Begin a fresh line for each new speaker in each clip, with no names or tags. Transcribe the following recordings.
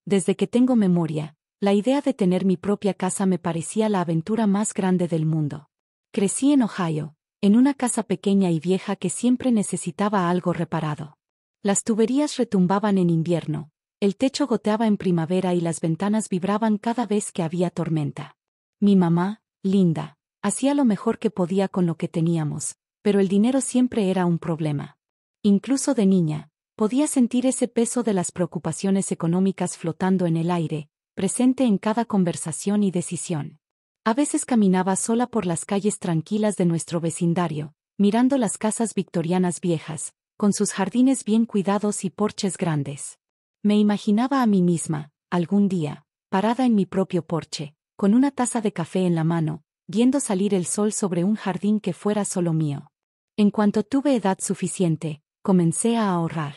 Desde que tengo memoria, la idea de tener mi propia casa me parecía la aventura más grande del mundo. Crecí en Ohio, en una casa pequeña y vieja que siempre necesitaba algo reparado. Las tuberías retumbaban en invierno, el techo goteaba en primavera y las ventanas vibraban cada vez que había tormenta. Mi mamá, Linda, hacía lo mejor que podía con lo que teníamos, pero el dinero siempre era un problema. Incluso de niña, podía sentir ese peso de las preocupaciones económicas flotando en el aire, presente en cada conversación y decisión. A veces caminaba sola por las calles tranquilas de nuestro vecindario, mirando las casas victorianas viejas, con sus jardines bien cuidados y porches grandes. Me imaginaba a mí misma, algún día, parada en mi propio porche, con una taza de café en la mano, viendo salir el sol sobre un jardín que fuera solo mío. En cuanto tuve edad suficiente, comencé a ahorrar.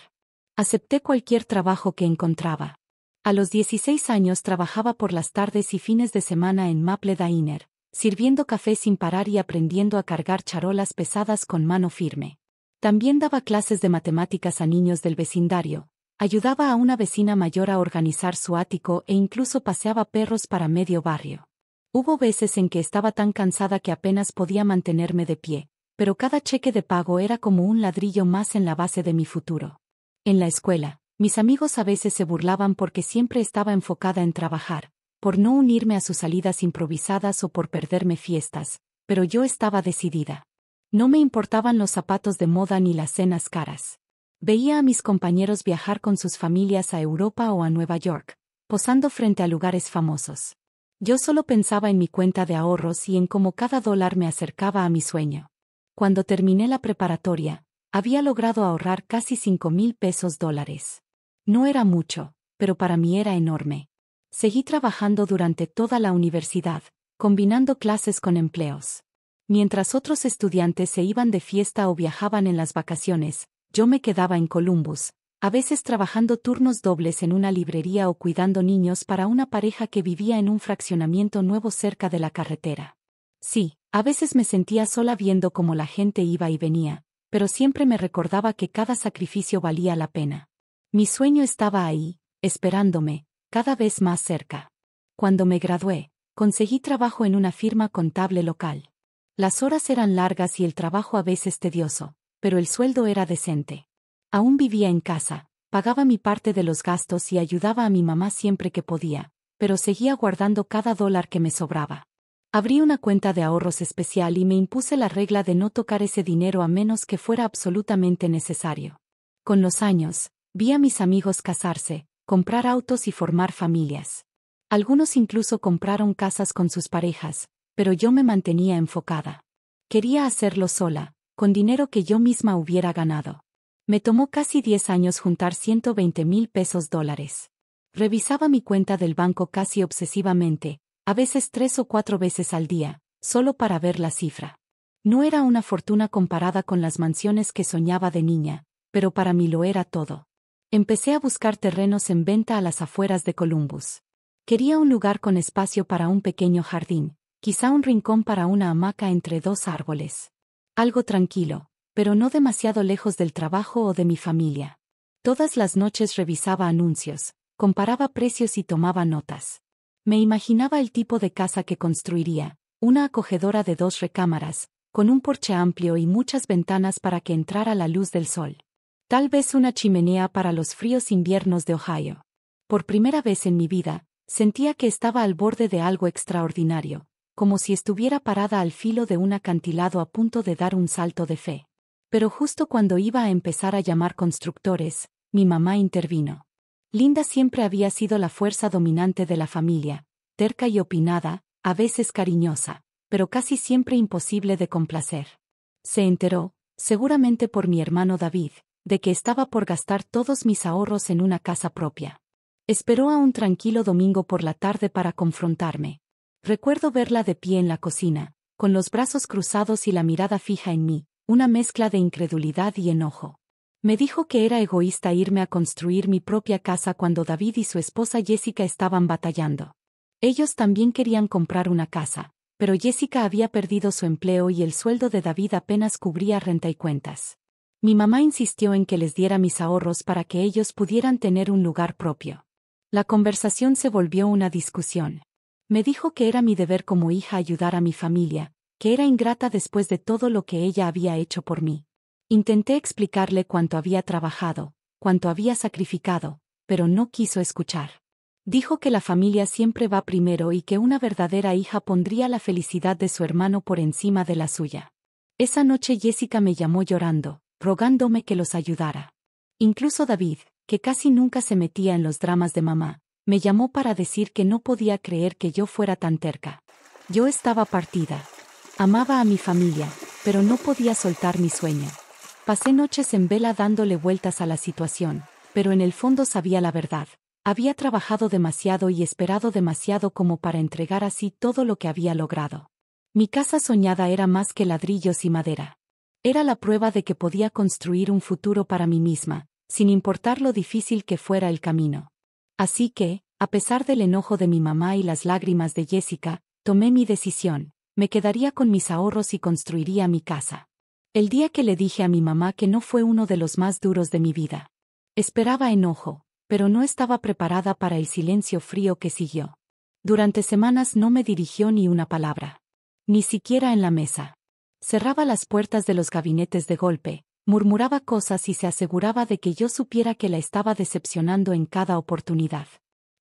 Acepté cualquier trabajo que encontraba. A los 16 años trabajaba por las tardes y fines de semana en Maple Diner, sirviendo café sin parar y aprendiendo a cargar charolas pesadas con mano firme. También daba clases de matemáticas a niños del vecindario, ayudaba a una vecina mayor a organizar su ático e incluso paseaba perros para medio barrio. Hubo veces en que estaba tan cansada que apenas podía mantenerme de pie, pero cada cheque de pago era como un ladrillo más en la base de mi futuro. En la escuela, mis amigos a veces se burlaban porque siempre estaba enfocada en trabajar, por no unirme a sus salidas improvisadas o por perderme fiestas, pero yo estaba decidida. No me importaban los zapatos de moda ni las cenas caras. Veía a mis compañeros viajar con sus familias a Europa o a Nueva York, posando frente a lugares famosos. Yo solo pensaba en mi cuenta de ahorros y en cómo cada dólar me acercaba a mi sueño. Cuando terminé la preparatoria, había logrado ahorrar casi $5,000. No era mucho, pero para mí era enorme. Seguí trabajando durante toda la universidad, combinando clases con empleos. Mientras otros estudiantes se iban de fiesta o viajaban en las vacaciones, yo me quedaba en Columbus, a veces trabajando turnos dobles en una librería o cuidando niños para una pareja que vivía en un fraccionamiento nuevo cerca de la carretera. Sí, a veces me sentía sola viendo cómo la gente iba y venía, pero siempre me recordaba que cada sacrificio valía la pena. Mi sueño estaba ahí, esperándome, cada vez más cerca. Cuando me gradué, conseguí trabajo en una firma contable local. Las horas eran largas y el trabajo a veces tedioso, pero el sueldo era decente. Aún vivía en casa, pagaba mi parte de los gastos y ayudaba a mi mamá siempre que podía, pero seguía guardando cada dólar que me sobraba. Abrí una cuenta de ahorros especial y me impuse la regla de no tocar ese dinero a menos que fuera absolutamente necesario. Con los años, vi a mis amigos casarse, comprar autos y formar familias. Algunos incluso compraron casas con sus parejas, pero yo me mantenía enfocada. Quería hacerlo sola, con dinero que yo misma hubiera ganado. Me tomó casi 10 años juntar $120,000. Revisaba mi cuenta del banco casi obsesivamente, a veces 3 o 4 veces al día, solo para ver la cifra. No era una fortuna comparada con las mansiones que soñaba de niña, pero para mí lo era todo. Empecé a buscar terrenos en venta a las afueras de Columbus. Quería un lugar con espacio para un pequeño jardín, quizá un rincón para una hamaca entre 2 árboles. Algo tranquilo, pero no demasiado lejos del trabajo o de mi familia. Todas las noches revisaba anuncios, comparaba precios y tomaba notas. Me imaginaba el tipo de casa que construiría, una acogedora de 2 recámaras, con un porche amplio y muchas ventanas para que entrara la luz del sol. Tal vez una chimenea para los fríos inviernos de Ohio. Por primera vez en mi vida, sentía que estaba al borde de algo extraordinario, como si estuviera parada al filo de un acantilado a punto de dar un salto de fe. Pero justo cuando iba a empezar a llamar constructores, mi mamá intervino. Linda siempre había sido la fuerza dominante de la familia, terca y opinada, a veces cariñosa, pero casi siempre imposible de complacer. Se enteró, seguramente por mi hermano David, de que estaba por gastar todos mis ahorros en una casa propia. Esperó a un tranquilo domingo por la tarde para confrontarme. Recuerdo verla de pie en la cocina, con los brazos cruzados y la mirada fija en mí, una mezcla de incredulidad y enojo. Me dijo que era egoísta irme a construir mi propia casa cuando David y su esposa Jessica estaban batallando. Ellos también querían comprar una casa, pero Jessica había perdido su empleo y el sueldo de David apenas cubría renta y cuentas. Mi mamá insistió en que les diera mis ahorros para que ellos pudieran tener un lugar propio. La conversación se volvió una discusión. Me dijo que era mi deber como hija ayudar a mi familia, que era ingrata después de todo lo que ella había hecho por mí. Intenté explicarle cuánto había trabajado, cuánto había sacrificado, pero no quiso escuchar. Dijo que la familia siempre va primero y que una verdadera hija pondría la felicidad de su hermano por encima de la suya. Esa noche Jessica me llamó llorando, rogándome que los ayudara. Incluso David, que casi nunca se metía en los dramas de mamá, me llamó para decir que no podía creer que yo fuera tan terca. Yo estaba partida. Amaba a mi familia, pero no podía soltar mi sueño. Pasé noches en vela dándole vueltas a la situación, pero en el fondo sabía la verdad. Había trabajado demasiado y esperado demasiado como para entregar así todo lo que había logrado. Mi casa soñada era más que ladrillos y madera. Era la prueba de que podía construir un futuro para mí misma, sin importar lo difícil que fuera el camino. Así que, a pesar del enojo de mi mamá y las lágrimas de Jessica, tomé mi decisión. Me quedaría con mis ahorros y construiría mi casa. El día que le dije a mi mamá que no fue uno de los más duros de mi vida. Esperaba enojo, pero no estaba preparada para el silencio frío que siguió. Durante semanas no me dirigió ni una palabra. Ni siquiera en la mesa. Cerraba las puertas de los gabinetes de golpe, murmuraba cosas y se aseguraba de que yo supiera que la estaba decepcionando en cada oportunidad.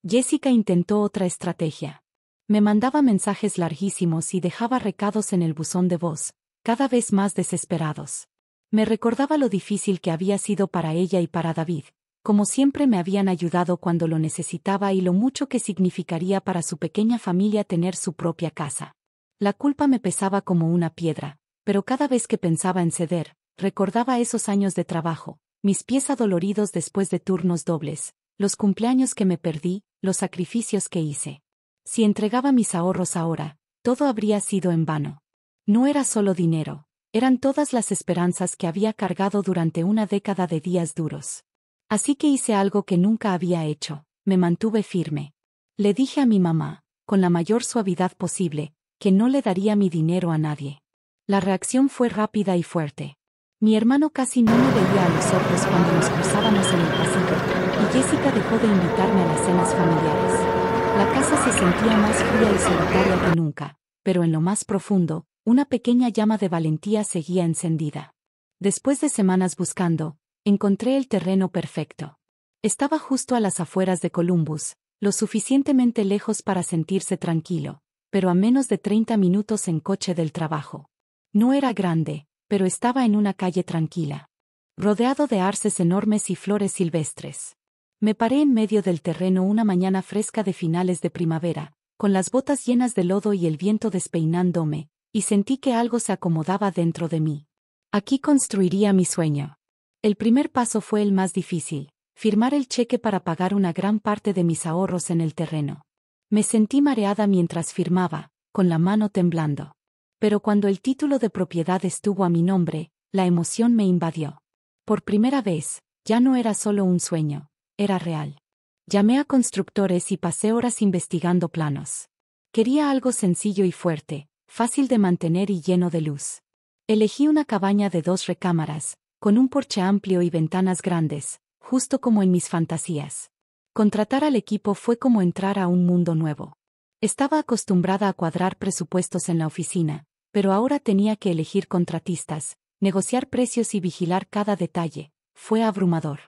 Jessica intentó otra estrategia. Me mandaba mensajes larguísimos y dejaba recados en el buzón de voz, cada vez más desesperados. Me recordaba lo difícil que había sido para ella y para David, como siempre me habían ayudado cuando lo necesitaba y lo mucho que significaría para su pequeña familia tener su propia casa. La culpa me pesaba como una piedra, pero cada vez que pensaba en ceder, recordaba esos años de trabajo, mis pies adoloridos después de turnos dobles, los cumpleaños que me perdí, los sacrificios que hice. Si entregaba mis ahorros ahora, todo habría sido en vano. No era solo dinero, eran todas las esperanzas que había cargado durante una década de días duros. Así que hice algo que nunca había hecho, me mantuve firme. Le dije a mi mamá, con la mayor suavidad posible, que no le daría mi dinero a nadie. La reacción fue rápida y fuerte. Mi hermano casi no me veía a los ojos cuando nos cruzábamos en el pasillo, y Jessica dejó de invitarme a las cenas familiares. La casa se sentía más fría y solitaria que nunca, pero en lo más profundo, una pequeña llama de valentía seguía encendida. Después de semanas buscando, encontré el terreno perfecto. Estaba justo a las afueras de Columbus, lo suficientemente lejos para sentirse tranquilo, pero a menos de 30 minutos en coche del trabajo. No era grande, pero estaba en una calle tranquila, rodeado de arces enormes y flores silvestres. Me paré en medio del terreno una mañana fresca de finales de primavera, con las botas llenas de lodo y el viento despeinándome, y sentí que algo se acomodaba dentro de mí. Aquí construiría mi sueño. El primer paso fue el más difícil, firmar el cheque para pagar una gran parte de mis ahorros en el terreno. Me sentí mareada mientras firmaba, con la mano temblando. Pero cuando el título de propiedad estuvo a mi nombre, la emoción me invadió. Por primera vez, ya no era solo un sueño, era real. Llamé a constructores y pasé horas investigando planos. Quería algo sencillo y fuerte, fácil de mantener y lleno de luz. Elegí una cabaña de 2 recámaras, con un porche amplio y ventanas grandes, justo como en mis fantasías. Contratar al equipo fue como entrar a un mundo nuevo. Estaba acostumbrada a cuadrar presupuestos en la oficina, pero ahora tenía que elegir contratistas, negociar precios y vigilar cada detalle. Fue abrumador.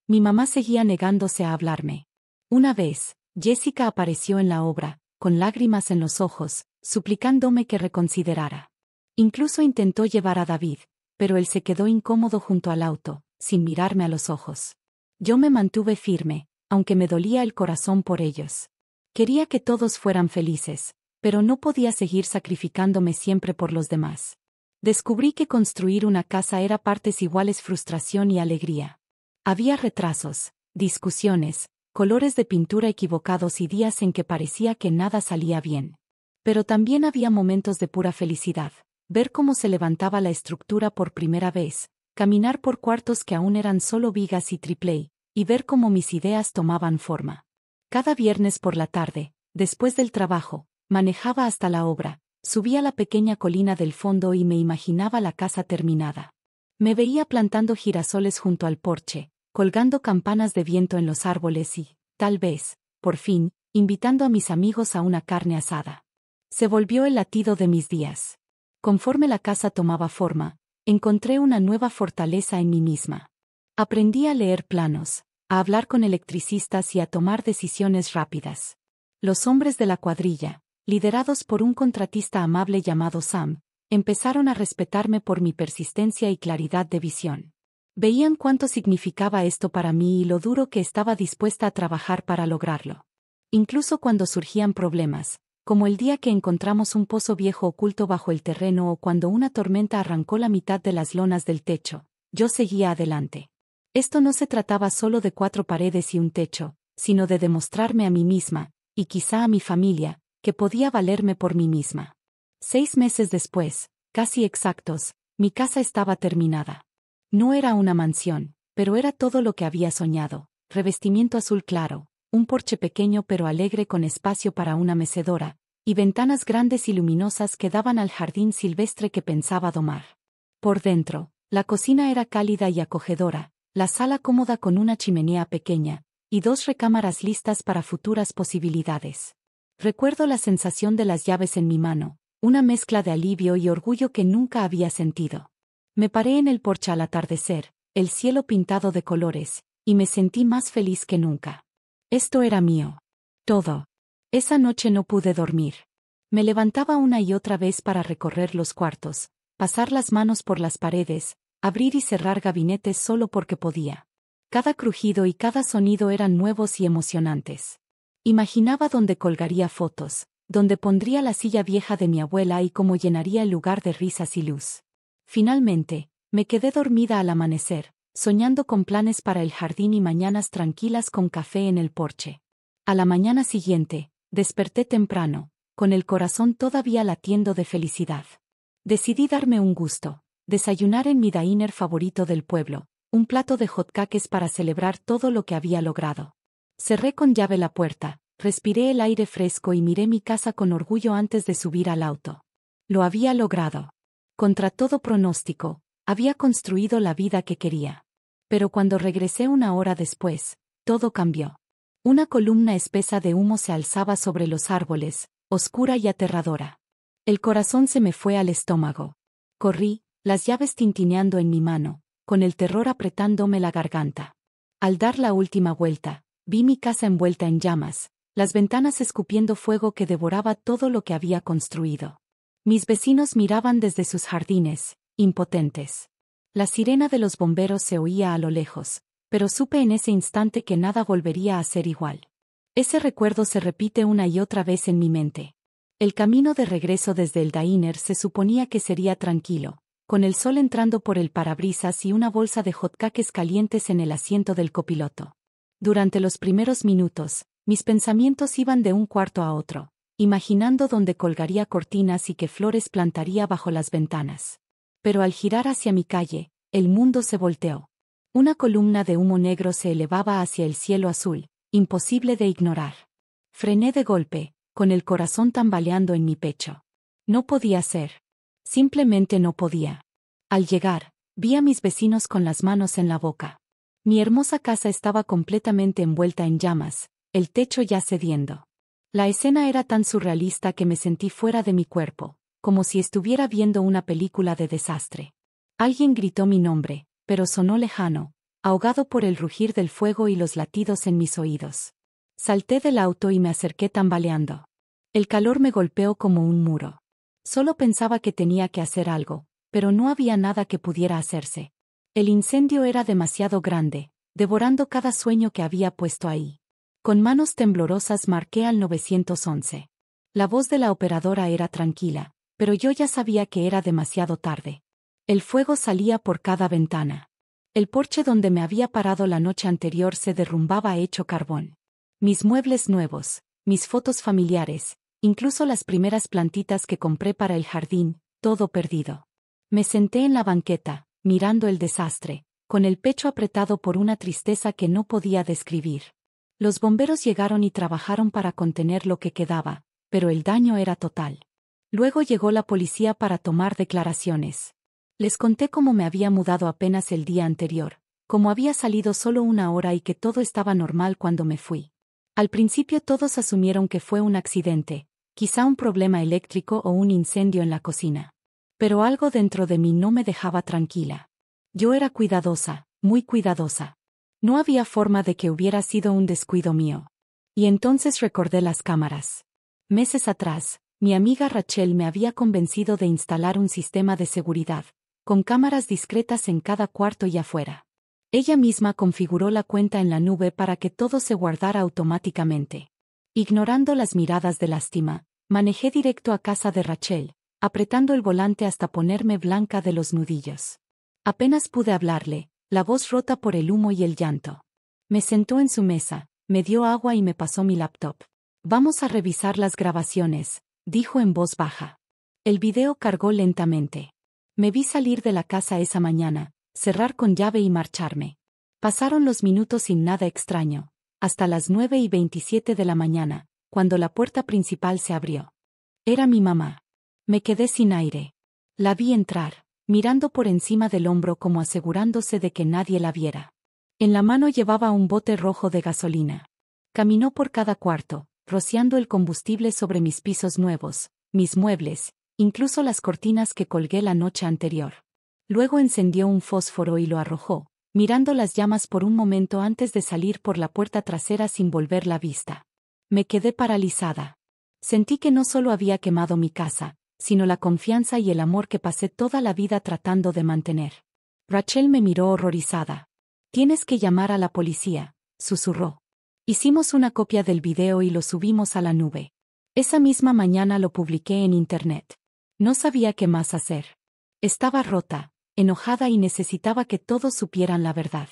Mi mamá seguía negándose a hablarme. Una vez, Jessica apareció en la obra, con lágrimas en los ojos, suplicándome que reconsiderara. Incluso intentó llevar a David, pero él se quedó incómodo junto al auto, sin mirarme a los ojos. Yo me mantuve firme, aunque me dolía el corazón por ellos. Quería que todos fueran felices, pero no podía seguir sacrificándome siempre por los demás. Descubrí que construir una casa era partes iguales frustración y alegría. Había retrasos, discusiones, colores de pintura equivocados y días en que parecía que nada salía bien. Pero también había momentos de pura felicidad, ver cómo se levantaba la estructura por primera vez, caminar por cuartos que aún eran solo vigas y triplé, y ver cómo mis ideas tomaban forma. Cada viernes por la tarde, después del trabajo, manejaba hasta la obra, subía la pequeña colina del fondo y me imaginaba la casa terminada. Me veía plantando girasoles junto al porche, colgando campanas de viento en los árboles y, tal vez, por fin, invitando a mis amigos a una carne asada. Se volvió el latido de mis días. Conforme la casa tomaba forma, encontré una nueva fortaleza en mí misma. Aprendí a leer planos, a hablar con electricistas y a tomar decisiones rápidas. Los hombres de la cuadrilla, liderados por un contratista amable llamado Sam, empezaron a respetarme por mi persistencia y claridad de visión. Veían cuánto significaba esto para mí y lo duro que estaba dispuesta a trabajar para lograrlo. Incluso cuando surgían problemas, como el día que encontramos un pozo viejo oculto bajo el terreno o cuando una tormenta arrancó la mitad de las lonas del techo, yo seguía adelante. Esto no se trataba solo de 4 paredes y un techo, sino de demostrarme a mí misma, y quizá a mi familia, que podía valerme por mí misma. 6 meses después, casi exactos, mi casa estaba terminada. No era una mansión, pero era todo lo que había soñado: revestimiento azul claro, un porche pequeño pero alegre con espacio para una mecedora, y ventanas grandes y luminosas que daban al jardín silvestre que pensaba domar. Por dentro, la cocina era cálida y acogedora, la sala cómoda con una chimenea pequeña, y 2 recámaras listas para futuras posibilidades. Recuerdo la sensación de las llaves en mi mano, una mezcla de alivio y orgullo que nunca había sentido. Me paré en el porche al atardecer, el cielo pintado de colores, y me sentí más feliz que nunca. Esto era mío. Todo. Esa noche no pude dormir. Me levantaba una y otra vez para recorrer los cuartos, pasar las manos por las paredes, abrir y cerrar gabinetes solo porque podía. Cada crujido y cada sonido eran nuevos y emocionantes. Imaginaba dónde colgaría fotos, dónde pondría la silla vieja de mi abuela y cómo llenaría el lugar de risas y luz. Finalmente, me quedé dormida al amanecer, soñando con planes para el jardín y mañanas tranquilas con café en el porche. A la mañana siguiente, desperté temprano, con el corazón todavía latiendo de felicidad. Decidí darme un gusto, desayunar en mi diner favorito del pueblo, un plato de hotcakes para celebrar todo lo que había logrado. Cerré con llave la puerta, respiré el aire fresco y miré mi casa con orgullo antes de subir al auto. Lo había logrado. Contra todo pronóstico, había construido la vida que quería. Pero cuando regresé una hora después, todo cambió. Una columna espesa de humo se alzaba sobre los árboles, oscura y aterradora. El corazón se me fue al estómago. Corrí, las llaves tintineando en mi mano, con el terror apretándome la garganta. Al dar la última vuelta, vi mi casa envuelta en llamas, las ventanas escupiendo fuego que devoraba todo lo que había construido. Mis vecinos miraban desde sus jardines, impotentes. La sirena de los bomberos se oía a lo lejos, pero supe en ese instante que nada volvería a ser igual. Ese recuerdo se repite una y otra vez en mi mente. El camino de regreso desde el diner se suponía que sería tranquilo, con el sol entrando por el parabrisas y una bolsa de hotcakes calientes en el asiento del copiloto. Durante los primeros minutos, mis pensamientos iban de un cuarto a otro, imaginando dónde colgaría cortinas y qué flores plantaría bajo las ventanas. Pero al girar hacia mi calle, el mundo se volteó. Una columna de humo negro se elevaba hacia el cielo azul, imposible de ignorar. Frené de golpe, con el corazón tambaleando en mi pecho. No podía ser. Simplemente no podía. Al llegar, vi a mis vecinos con las manos en la boca. Mi hermosa casa estaba completamente envuelta en llamas, el techo ya cediendo. La escena era tan surrealista que me sentí fuera de mi cuerpo, como si estuviera viendo una película de desastre. Alguien gritó mi nombre, pero sonó lejano, ahogado por el rugir del fuego y los latidos en mis oídos. Salté del auto y me acerqué tambaleando. El calor me golpeó como un muro. Solo pensaba que tenía que hacer algo, pero no había nada que pudiera hacerse. El incendio era demasiado grande, devorando cada sueño que había puesto ahí. Con manos temblorosas marqué al 911. La voz de la operadora era tranquila, pero yo ya sabía que era demasiado tarde. El fuego salía por cada ventana. El porche donde me había parado la noche anterior se derrumbaba hecho carbón. Mis muebles nuevos, mis fotos familiares, incluso las primeras plantitas que compré para el jardín, todo perdido. Me senté en la banqueta, mirando el desastre, con el pecho apretado por una tristeza que no podía describir. Los bomberos llegaron y trabajaron para contener lo que quedaba, pero el daño era total. Luego llegó la policía para tomar declaraciones. Les conté cómo me había mudado apenas el día anterior, cómo había salido solo una hora y que todo estaba normal cuando me fui. Al principio todos asumieron que fue un accidente, quizá un problema eléctrico o un incendio en la cocina. Pero algo dentro de mí no me dejaba tranquila. Yo era cuidadosa, muy cuidadosa. No había forma de que hubiera sido un descuido mío. Y entonces recordé las cámaras. Meses atrás, mi amiga Rachel me había convencido de instalar un sistema de seguridad, con cámaras discretas en cada cuarto y afuera. Ella misma configuró la cuenta en la nube para que todo se guardara automáticamente. Ignorando las miradas de lástima, manejé directo a casa de Rachel, apretando el volante hasta ponerme blanca de los nudillos. Apenas pude hablarle, la voz rota por el humo y el llanto. Me sentó en su mesa, me dio agua y me pasó mi laptop. Vamos a revisar las grabaciones, dijo en voz baja. El video cargó lentamente. Me vi salir de la casa esa mañana, cerrar con llave y marcharme. Pasaron los minutos sin nada extraño, hasta las 9:27 de la mañana, cuando la puerta principal se abrió. Era mi mamá. Me quedé sin aire. La vi entrar, mirando por encima del hombro como asegurándose de que nadie la viera. En la mano llevaba un bote rojo de gasolina. Caminó por cada cuarto, rociando el combustible sobre mis pisos nuevos, mis muebles, incluso las cortinas que colgué la noche anterior. Luego encendió un fósforo y lo arrojó, mirando las llamas por un momento antes de salir por la puerta trasera sin volver la vista. Me quedé paralizada. Sentí que no solo había quemado mi casa, sino la confianza y el amor que pasé toda la vida tratando de mantener. Rachel me miró horrorizada. «Tienes que llamar a la policía», susurró. Hicimos una copia del video y lo subimos a la nube. Esa misma mañana lo publiqué en internet. No sabía qué más hacer. Estaba rota, enojada y necesitaba que todos supieran la verdad.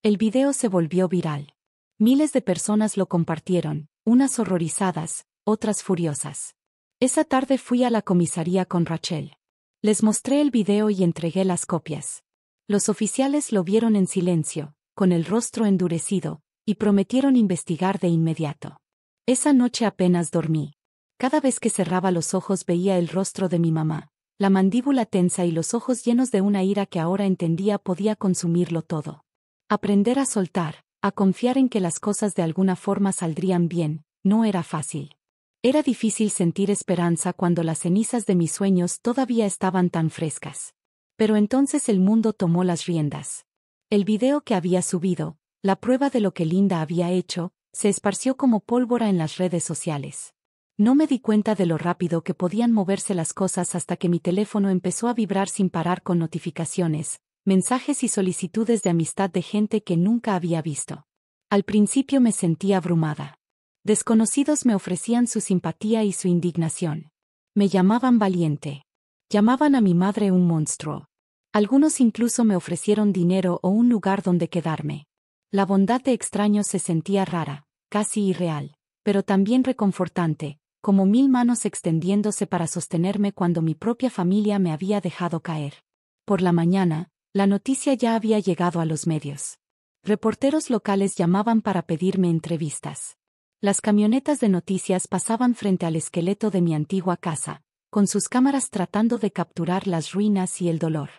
El video se volvió viral. Miles de personas lo compartieron, unas horrorizadas, otras furiosas. Esa tarde fui a la comisaría con Rachel. Les mostré el video y entregué las copias. Los oficiales lo vieron en silencio, con el rostro endurecido, y prometieron investigar de inmediato. Esa noche apenas dormí. Cada vez que cerraba los ojos veía el rostro de mi mamá, la mandíbula tensa y los ojos llenos de una ira que ahora entendía podía consumirlo todo. Aprender a soltar, a confiar en que las cosas de alguna forma saldrían bien, no era fácil. Era difícil sentir esperanza cuando las cenizas de mis sueños todavía estaban tan frescas. Pero entonces el mundo tomó las riendas. El video que había subido, la prueba de lo que Linda había hecho, se esparció como pólvora en las redes sociales. No me di cuenta de lo rápido que podían moverse las cosas hasta que mi teléfono empezó a vibrar sin parar con notificaciones, mensajes y solicitudes de amistad de gente que nunca había visto. Al principio me sentí abrumada. Desconocidos me ofrecían su simpatía y su indignación. Me llamaban valiente. Llamaban a mi madre un monstruo. Algunos incluso me ofrecieron dinero o un lugar donde quedarme. La bondad de extraños se sentía rara, casi irreal, pero también reconfortante, como 1000 manos extendiéndose para sostenerme cuando mi propia familia me había dejado caer. Por la mañana, la noticia ya había llegado a los medios. Reporteros locales llamaban para pedirme entrevistas. Las camionetas de noticias pasaban frente al esqueleto de mi antigua casa, con sus cámaras tratando de capturar las ruinas y el dolor.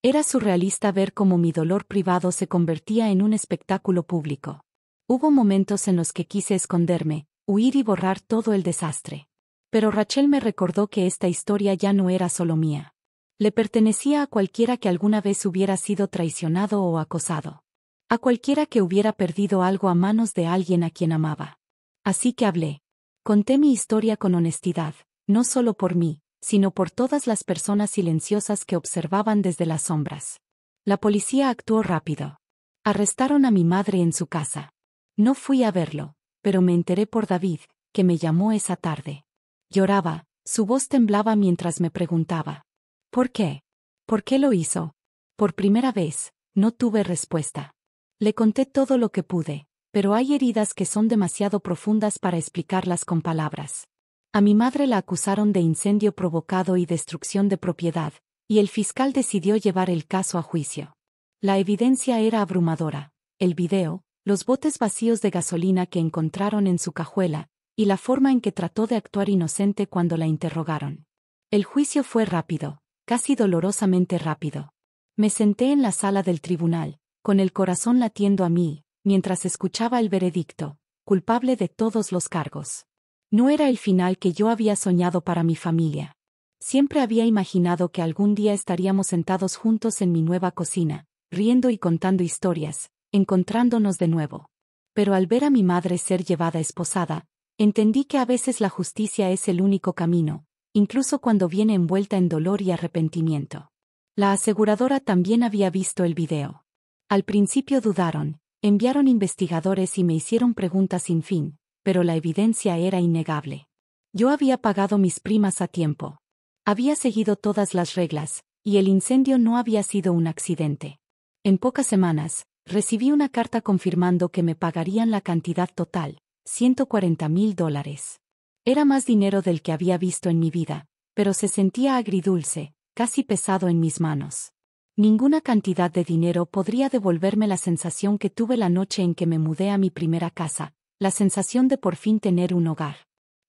Era surrealista ver cómo mi dolor privado se convertía en un espectáculo público. Hubo momentos en los que quise esconderme, huir y borrar todo el desastre. Pero Rachel me recordó que esta historia ya no era solo mía. Le pertenecía a cualquiera que alguna vez hubiera sido traicionado o acosado. A cualquiera que hubiera perdido algo a manos de alguien a quien amaba. Así que hablé. Conté mi historia con honestidad, no solo por mí, sino por todas las personas silenciosas que observaban desde las sombras. La policía actuó rápido. Arrestaron a mi madre en su casa. No fui a verlo, pero me enteré por David, que me llamó esa tarde. Lloraba, su voz temblaba mientras me preguntaba. ¿Por qué? ¿Por qué lo hizo? Por primera vez, no tuve respuesta. Le conté todo lo que pude, pero hay heridas que son demasiado profundas para explicarlas con palabras. A mi madre la acusaron de incendio provocado y destrucción de propiedad, y el fiscal decidió llevar el caso a juicio. La evidencia era abrumadora, el video, los botes vacíos de gasolina que encontraron en su cajuela, y la forma en que trató de actuar inocente cuando la interrogaron. El juicio fue rápido, casi dolorosamente rápido. Me senté en la sala del tribunal, con el corazón latiendo a 1000, mientras escuchaba el veredicto, culpable de todos los cargos. No era el final que yo había soñado para mi familia. Siempre había imaginado que algún día estaríamos sentados juntos en mi nueva cocina, riendo y contando historias, encontrándonos de nuevo. Pero al ver a mi madre ser llevada esposada, entendí que a veces la justicia es el único camino, incluso cuando viene envuelta en dolor y arrepentimiento. La aseguradora también había visto el video. Al principio dudaron, enviaron investigadores y me hicieron preguntas sin fin, pero la evidencia era innegable. Yo había pagado mis primas a tiempo. Había seguido todas las reglas, y el incendio no había sido un accidente. En pocas semanas, recibí una carta confirmando que me pagarían la cantidad total, $140,000. Era más dinero del que había visto en mi vida, pero se sentía agridulce, casi pesado en mis manos. Ninguna cantidad de dinero podría devolverme la sensación que tuve la noche en que me mudé a mi primera casa, la sensación de por fin tener un hogar.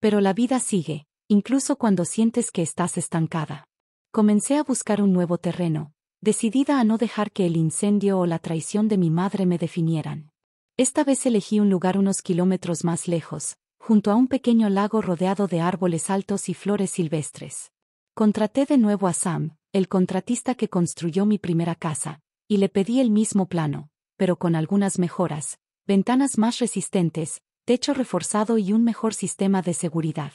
Pero la vida sigue, incluso cuando sientes que estás estancada. Comencé a buscar un nuevo terreno, decidida a no dejar que el incendio o la traición de mi madre me definieran. Esta vez elegí un lugar unos kilómetros más lejos, junto a un pequeño lago rodeado de árboles altos y flores silvestres. Contraté de nuevo a Sam, el contratista que construyó mi primera casa, y le pedí el mismo plano, pero con algunas mejoras: ventanas más resistentes, techo reforzado y un mejor sistema de seguridad.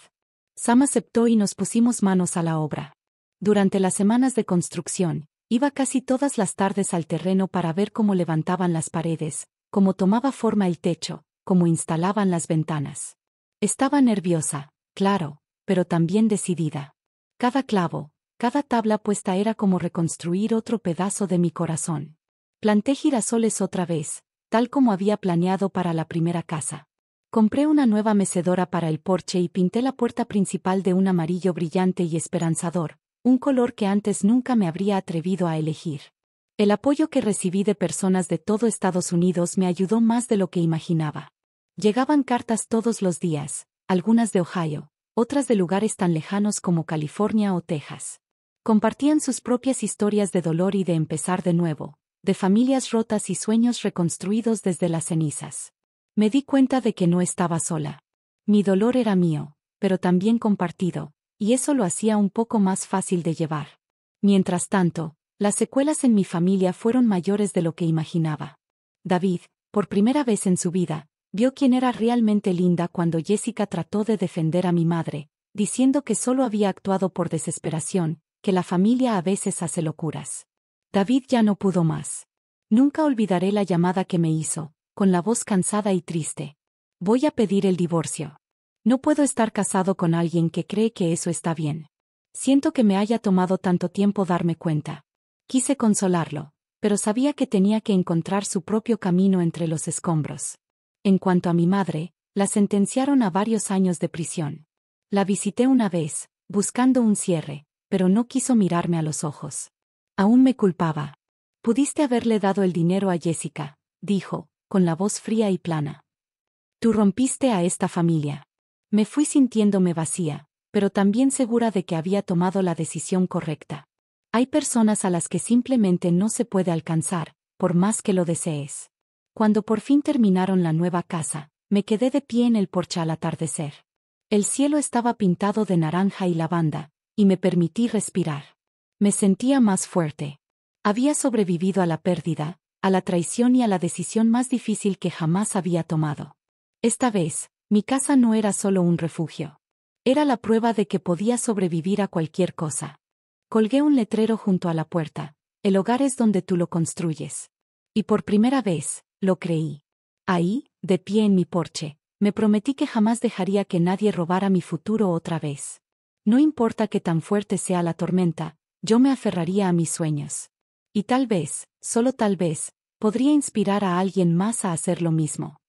Sam aceptó y nos pusimos manos a la obra. Durante las semanas de construcción, iba casi todas las tardes al terreno para ver cómo levantaban las paredes, cómo tomaba forma el techo, cómo instalaban las ventanas. Estaba nerviosa, claro, pero también decidida. Cada clavo, cada tabla puesta era como reconstruir otro pedazo de mi corazón. Planté girasoles otra vez, tal como había planeado para la primera casa. Compré una nueva mecedora para el porche y pinté la puerta principal de un amarillo brillante y esperanzador, un color que antes nunca me habría atrevido a elegir. El apoyo que recibí de personas de todo Estados Unidos me ayudó más de lo que imaginaba. Llegaban cartas todos los días, algunas de Ohio, otras de lugares tan lejanos como California o Texas. Compartían sus propias historias de dolor y de empezar de nuevo, de familias rotas y sueños reconstruidos desde las cenizas. Me di cuenta de que no estaba sola. Mi dolor era mío, pero también compartido, y eso lo hacía un poco más fácil de llevar. Mientras tanto, las secuelas en mi familia fueron mayores de lo que imaginaba. David, por primera vez en su vida, vio quién era realmente Linda cuando Jessica trató de defender a mi madre, diciendo que solo había actuado por desesperación, que la familia a veces hace locuras. David ya no pudo más. Nunca olvidaré la llamada que me hizo, con la voz cansada y triste. Voy a pedir el divorcio. No puedo estar casado con alguien que cree que eso está bien. Siento que me haya tomado tanto tiempo darme cuenta. Quise consolarlo, pero sabía que tenía que encontrar su propio camino entre los escombros. En cuanto a mi madre, la sentenciaron a varios años de prisión. La visité una vez, buscando un cierre, pero no quiso mirarme a los ojos. Aún me culpaba. Pudiste haberle dado el dinero a Jessica, dijo, con la voz fría y plana. Tú rompiste a esta familia. Me fui sintiéndome vacía, pero también segura de que había tomado la decisión correcta. Hay personas a las que simplemente no se puede alcanzar, por más que lo desees. Cuando por fin terminaron la nueva casa, me quedé de pie en el porche al atardecer. El cielo estaba pintado de naranja y lavanda, y me permití respirar. Me sentía más fuerte. Había sobrevivido a la pérdida, a la traición y a la decisión más difícil que jamás había tomado. Esta vez, mi casa no era solo un refugio. Era la prueba de que podía sobrevivir a cualquier cosa. Colgué un letrero junto a la puerta: el hogar es donde tú lo construyes. Y por primera vez, lo creí. Ahí, de pie en mi porche, me prometí que jamás dejaría que nadie robara mi futuro otra vez. No importa qué tan fuerte sea la tormenta, yo me aferraría a mis sueños. Y tal vez, solo tal vez, podría inspirar a alguien más a hacer lo mismo.